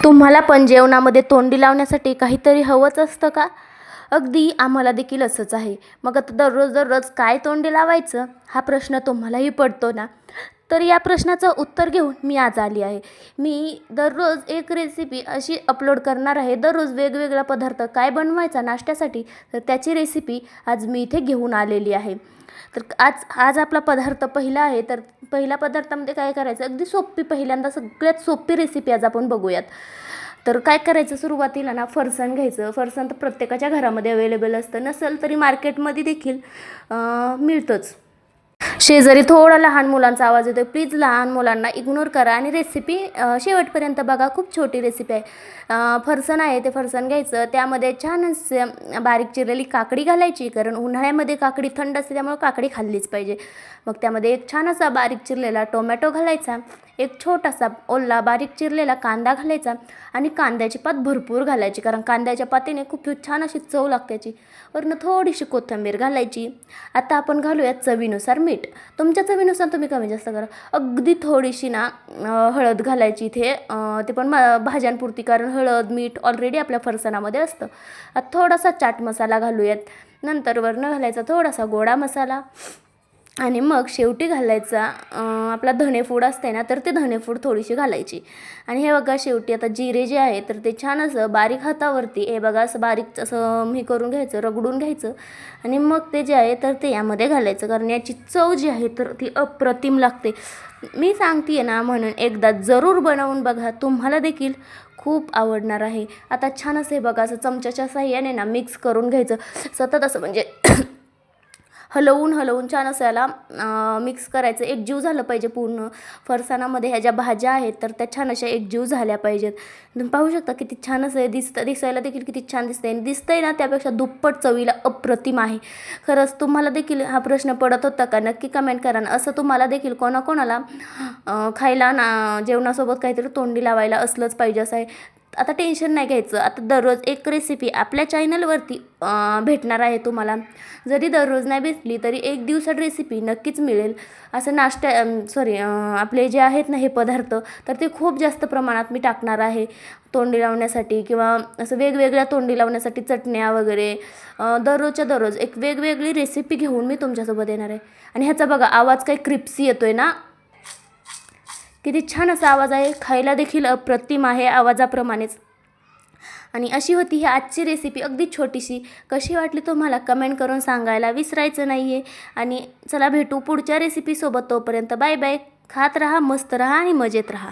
तुम्हाला पण जेवणामध्ये तोंडी लावण्यासाठी काहीतरी हवंच असतं का? अगदी आम्हाला देखील असंच आहे. मग आता दररोज काय तोंडी लावायचं हा प्रश्न तुम्हालाही पडतो ना? तर या प्रश्नाचं उत्तर घेऊन मी आज आली आहे. मी दररोज एक रेसिपी अशी अपलोड करणार आहे. दररोज वेगवेगळा पदार्थ काय बनवायचा नाश्त्यासाठी, तर त्याची रेसिपी आज मी इथे घेऊन आलेली आहे. तर आज आज आपला पदार्थ पहिला आहे. तर पहिल्या पदार्थामध्ये काय करायचं, अगदी सोपी, पहिल्यांदा सगळ्यात सोपी रेसिपी आज आपण बघूयात. तर काय करायचं, सुरुवातीला ना फरसाण घ्यायचं. फरसाण तर प्रत्येकाच्या घरामध्ये अवेलेबल असतं, नसेल तरी मार्केटमध्ये देखील मिळतंच. शेजारी थोडा लहान मुलांचा आवाज येतो, प्लीज लहान मुलांना इग्नोर करा आणि रेसिपी शेवटपर्यंत बघा. खूप छोटी रेसिपी आहे. फरसाण आहे ते फरसाण घ्यायचं, त्यामध्ये छान बारीक चिरलेली काकडी घालायची, कारण उन्हाळ्यामध्ये काकडी थंड असते त्यामुळे काकडी खाल्लीच पाहिजे. मग त्यामध्ये एक छान असा बारीक चिरलेला टोमॅटो घालायचा, एक छोटासा ओला बारीक चिरलेला कांदा घालायचा आणि कांद्याची पात भरपूर घालायची, कारण कांद्याच्या पातीने खूप छान अशी चव लागते. वरनं थोडीशी कोथिंबीर घालायची. आता आपण घालूयात चवीनुसार मीठ. तुमच्या चवीनुसार तुम्ही कमी जास्त करा. अगदी थोडीशी ना हळद घालायची इथे, ते पण भाज्यांपुरती, कारण हळद मीठ ऑलरेडी आपल्या फरसाणामध्ये असतं. आता थोडासा चाट मसाला घालूयात. नंतर वरनं घालायचा थोडासा गोडा मसाला आणि मग शेवटी घालायचा आपला धणेपूड असते ना, तर ते धणेपूड थोडीशी घालायची. आणि हे बघा शेवटी आता जिरे जे आहे तर ते छान असं बारीक हातावरती, हे बघा असं बारीक असं हे करून घ्यायचं, रगडून घ्यायचं आणि मग ते जे आहे तर ते यामध्ये घालायचं, कारण याची चव जी आहे तर ती अप्रतिम लागते. मी सांगते ना, म्हणून एकदा जरूर बनवून बघा, तुम्हाला देखील खूप आवडणार आहे. आता छान असं हे बघा असं चमच्याच्या साहाय्याने ना मिक्स करून घ्यायचं सतत, असं म्हणजे हलवून छान असं याला मिक्स करायचं. एकजीव झालं पाहिजे पूर्ण फरसाणामध्ये. ह्या ज्या भाज्या आहेत तर त्या छान अशा एकजीव झाल्या पाहिजेत. तुम्ही पाहू शकता किती छान असं दिसायला देखील किती छान दिसतंय ना, त्यापेक्षा दुप्पट चवीला अप्रतिम आहे. खरंच तुम्हाला देखील हा प्रश्न पडत होता का? नक्की कमेंट करा ना. असं तुम्हाला देखील कोणाकोणाला खायला ना जेवणासोबत काहीतरी तोंडी लावायला असलंच पाहिजे असं आहे. आता टेन्शन नाही घ्यायचं. आता दररोज एक रेसिपी आपल्या चॅनलवरती भेटणार आहे तुम्हाला. जरी दररोज नाही भेटली तरी एक दिवसात रेसिपी नक्कीच मिळेल. असं आपले जे आहेत ना हे पदार्थ, तर ते खूप जास्त प्रमाणात मी टाकणार आहे तोंडी लावण्यासाठी, किंवा असं वेगवेगळ्या तोंडी लावण्यासाठी चटण्या वगैरे. दररोजच्या दररोज एक वेगवेगळी रेसिपी घेऊन मी तुमच्यासोबत येणार आहे. आणि ह्याचा बघा आवाज काही क्रिप्सी येतोय ना, किती छान असा आवाज आहे. खायला देखील अप्रतिम आहे आवाजाप्रमाणेच. आणि अशी होती ही आजची रेसिपी, अगदी छोटीशी. कशी वाटली तुम्हाला कमेंट करून सांगायला विसरायचं नाही आहे. आणि चला भेटू पुढच्या रेसिपीसोबत. तोपर्यंत बाय बाय. खात राहा, मस्त राहा आणि मजेत राहा.